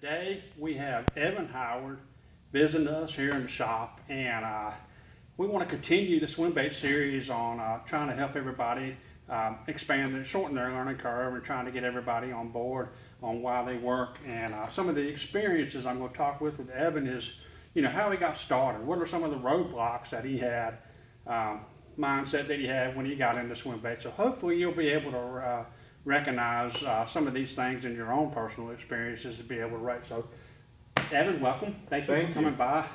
Today we have Evan Howard visiting us here in the shop, and we want to continue the Swimbait series on trying to help everybody expand and shorten their learning curve and trying to get everybody on board on why they work. And some of the experiences I'm going to talk with Evan is, how he got started. What are some of the roadblocks that he had, mindset that he had when he got into Swimbait. So hopefully you'll be able to recognize some of these things in your own personal experiences to be able to write. So, Evan, welcome. Thank you for coming by.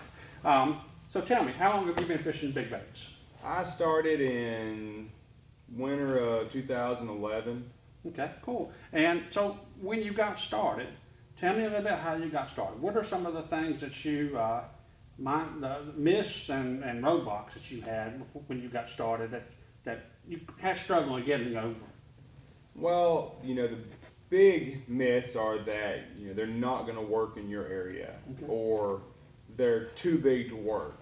So tell me, how long have you been fishing big baits? I started in winter of 2011. Okay, cool. And so when you got started, tell me a little bit how you got started. What are some of the things that you, the myths and roadblocks that you had when you got started that you had struggle in getting over? Well, the big myths are that, they're not going to work in your area, Okay. or they're too big to work.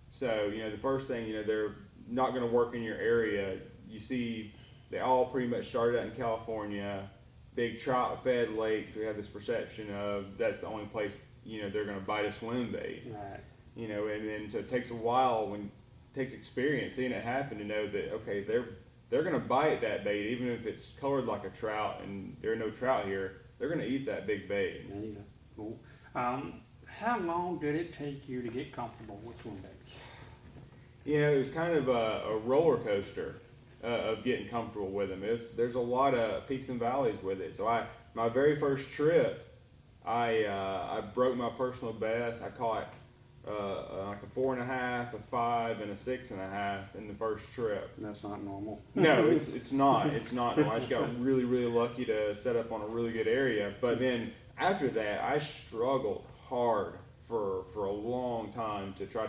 So, the first thing, they're not going to work in your area. You see, they all pretty much started out in California, big trout fed lakes. We have this perception of that's the only place, they're going to bite a swim bait. Right. And then so it takes a while, it takes experience seeing it happen to know that, okay, they're going to bite that bait, even if it's colored like a trout and there are no trout here, they're going to eat that big bait. There you go. Cool. How long did it take you to get comfortable with swim baits? It was kind of a roller coaster of getting comfortable with them. There's a lot of peaks and valleys with it. So my very first trip, I broke my personal best. I caught like a 4.5, a 5, and a 6.5 in the first trip. That's not normal. No, it's not. It's not. I just got really, really lucky to set up on a really good area. But then after that, I struggled hard for a long time to try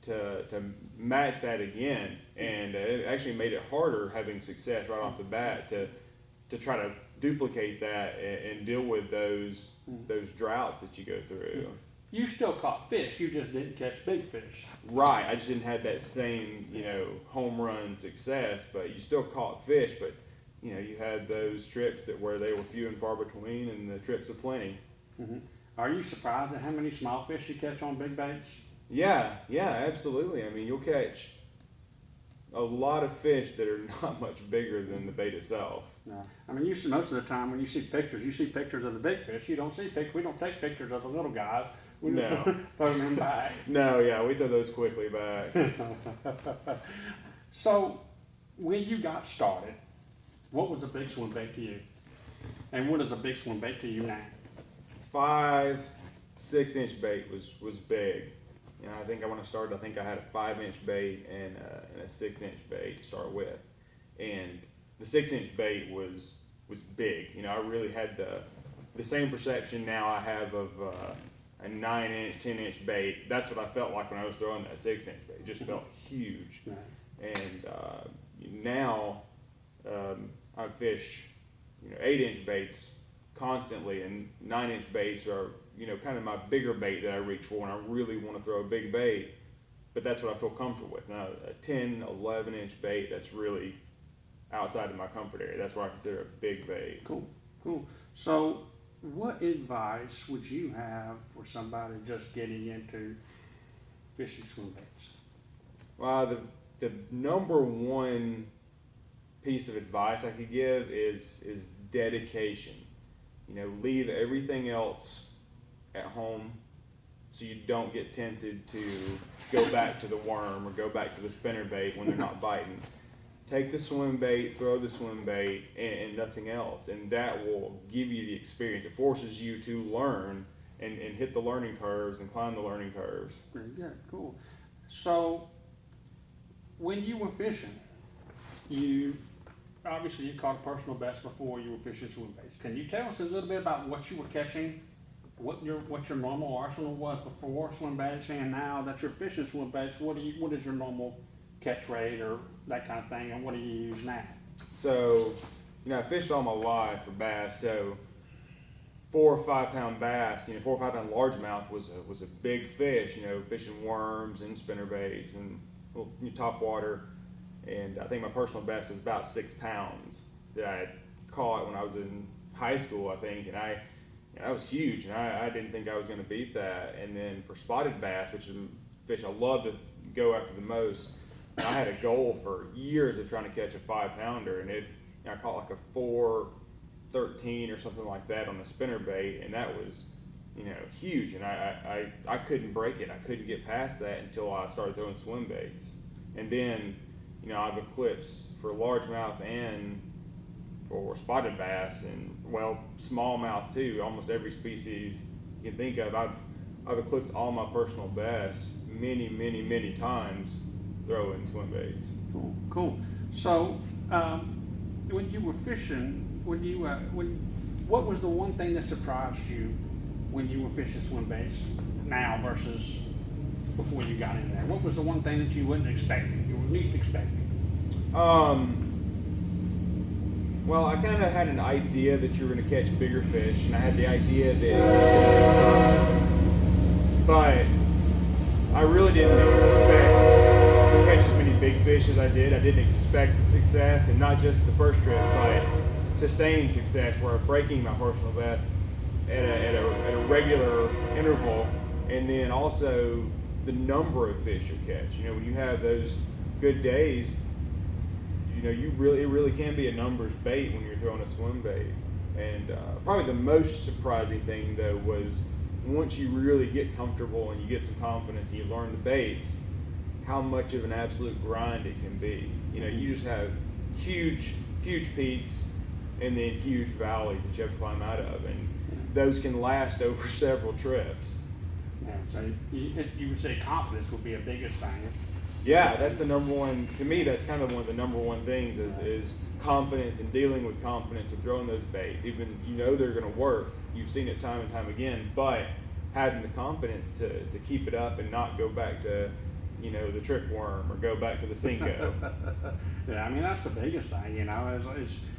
to match that again, and it actually made it harder having success right off the bat to try to duplicate that and deal with those droughts that you go through. You still caught fish, you just didn't catch big fish. Right, I just didn't have that same, home run success, but you still caught fish, but, you had those trips where they were few and far between and the trips of plenty. Mm-hmm. Are you surprised at how many small fish you catch on big baits? Yeah, absolutely. I mean, you'll catch a lot of fish that are not much bigger than the bait itself. No. I mean, most of the time when you see pictures of the big fish. We don't take pictures of the little guys. We just throw them in back. No, yeah, we throw those quickly back. So, when you got started, what was a big swim bait to you? And what is a big swim bait to you now? 5, 6-inch bait was big. I think when I started, I had a 5-inch bait and a 6-inch bait to start with. And the 6-inch bait was big. I really had the same perception now I have of a 9-inch, 10-inch bait. That's what I felt like when I was throwing that 6-inch bait. It just felt huge. Right. And now I fish 8-inch baits constantly, and 9-inch baits are kind of my bigger bait that I reach for when I really want to throw a big bait. But that's what I feel comfortable with. Now a 10, 11-inch bait, that's really outside of my comfort area. That's what I consider a big bait. Cool. So what advice would you have for somebody just getting into fishing swim baits? Well, the number one piece of advice I could give is dedication. Leave everything else at home so you don't get tempted to go back to the worm or go back to the spinner bait when they're not biting. Take the swim bait, throw the swim bait, and nothing else, and that will give you the experience. It forces you to learn and hit the learning curves and climb the learning curves. Very good, cool. So when you were fishing, you caught a personal best before you were fishing swim baits. Can you tell us a little bit about what you were catching, what your normal arsenal was before swim baits, and now that you're fishing swim baits, what is your normal catch rate or that kind of thing, and what do you use now? So, I fished all my life for bass, so 4 or 5 pound bass, 4 or 5 pound largemouth was a big fish, fishing worms and spinner baits and top water. And I think my personal best was about 6 pounds that I caught when I was in high school, I think. And that was huge, and I didn't think I was going to beat that. And then for spotted bass, which is a fish I love to go after the most, I had a goal for years of trying to catch a 5-pounder, and I caught like a 4.13 or something like that on a spinner bait, and that was, huge. And I couldn't break it. I couldn't get past that until I started throwing swim baits. And then, I've eclipsed for largemouth and for spotted bass, and smallmouth too. Almost every species you can think of, I've eclipsed all my personal bests many times throwing swim baits. Cool. So, when you were fishing, what was the one thing that surprised you when you were fishing swim baits now versus before you got in there? What was the one thing that you wouldn't expect, you were least expecting? Well, I kind of had an idea that you were going to catch bigger fish, and I had the idea that it was going to be tough, but I really didn't expect to catch as many big fish as I did. I didn't expect the success, and not just the first trip, but sustained success where I'm breaking my personal best at a regular interval, and then also the number of fish you catch. When you have those good days, it really can be a numbers bait when you're throwing a swim bait. And probably the most surprising thing though was once you really get comfortable and you get some confidence and you learn the baits, how much of an absolute grind it can be. You just have huge peaks and then huge valleys that you have to climb out of, and those can last over several trips. Yeah, so you would say confidence would be a biggest thing. Yeah, that's the number one, to me, that's kind of one of the number one things is confidence and dealing with confidence and throwing those baits. Even, they're going to work. You've seen it time and time again, but having the confidence to keep it up and not go back to, the trick worm or go back to the Cinco. Yeah, that's the biggest thing,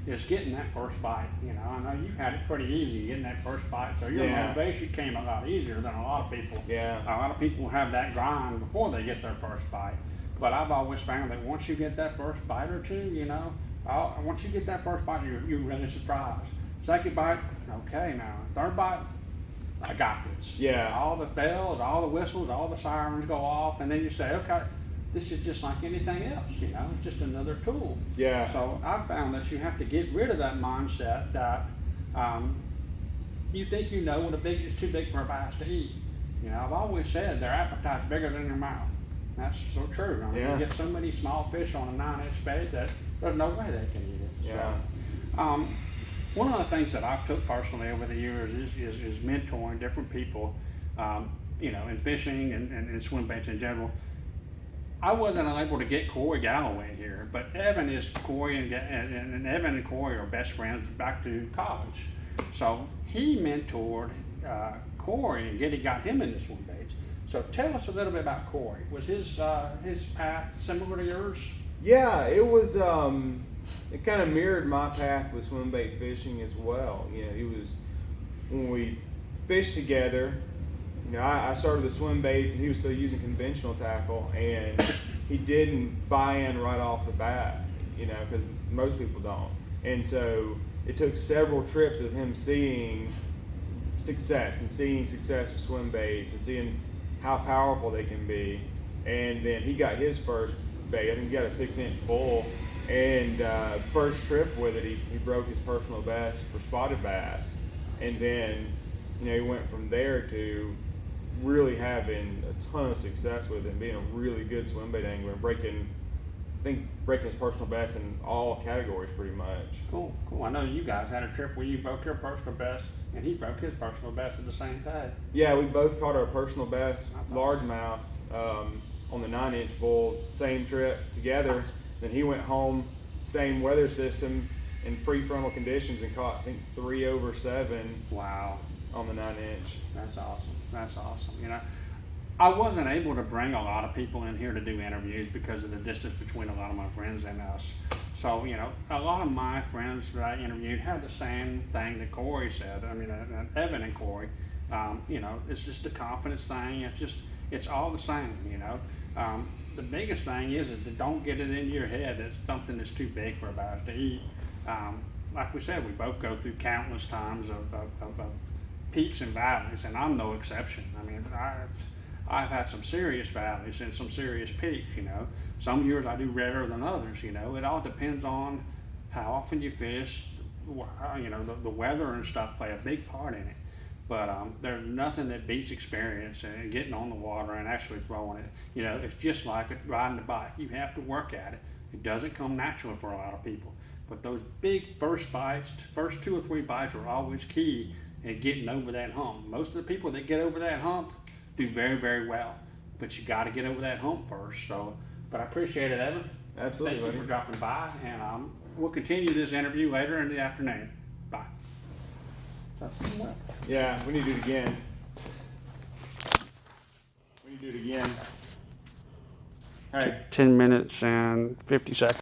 is getting that first bite. I know you had it pretty easy getting that first bite, so your motivation came a lot easier than a lot of people. Yeah. A lot of people have that grind before they get their first bite. But I've always found that once you get that first bite or two, once you get that first bite, you're really surprised. Second bite, okay, now third bite, I got this. Yeah. All the bells, all the whistles, all the sirens go off, and then you say, okay, this is just like anything else, it's just another tool. Yeah. So I found that you have to get rid of that mindset that you think when it's too big for a bass to eat. I've always said their appetite's bigger than their mouth. That's so true. You get so many small fish on a 9-inch bait that there's no way they can eat it. Yeah. So, one of the things that I've took personally over the years is mentoring different people, in fishing and swim baits in general. I wasn't able to get Corey Galloway here, but Evan is Corey, and Evan and Corey are best friends back to college. So he mentored Corey and got him into swim baits. So tell us a little bit about Corey. Was his path similar to yours? Yeah, it was. It kind of mirrored my path with swim bait fishing as well. He was, when we fished together, I started the swim baits and he was still using conventional tackle, and he didn't buy in right off the bat, because most people don't. And so it took several trips of him seeing success with swim baits and seeing how powerful they can be. And then he got his first bait. I think he got a 6-inch bull. And first trip with it, he broke his personal best for spotted bass. And then, he went from there to really having a ton of success with it, being a really good swim bait angler, breaking his personal best in all categories pretty much. Cool. I know you guys had a trip where you broke your personal best and he broke his personal best at the same day. Yeah, we both caught our personal best That's largemouths on the 9-inch bull, same trip together. Then he went home, same weather system in pre-frontal conditions, and caught, I think, 3 over 7. Wow. On the 9-inch. That's awesome. I wasn't able to bring a lot of people in here to do interviews because of the distance between a lot of my friends and us. So, a lot of my friends that I interviewed had the same thing that Corey said. Evan and Corey, it's just a confidence thing. It's all the same, The biggest thing is to don't get it into your head that something that's too big for a bass to eat. Like we said, we both go through countless times of peaks and valleys, and I'm no exception. I mean, I've had some serious valleys and some serious peaks, you know. Some years I do better than others, you know. It all depends on how often you fish, you know, the weather and stuff play a big part in it. But there's nothing that beats experience and getting on the water and actually throwing it. You know, it's just like riding a bike. You have to work at it. It doesn't come natural for a lot of people. But those big first bites, first 2 or 3 bites are always key in getting over that hump. Most of the people that get over that hump do very, very well. But you got to get over that hump first. So, but I appreciate it, Evan. Absolutely, Thank you for dropping by, and we'll continue this interview later in the afternoon. Bye. Yeah, we need to do it again. We need to do it again. Hey. 10 minutes and 50 seconds.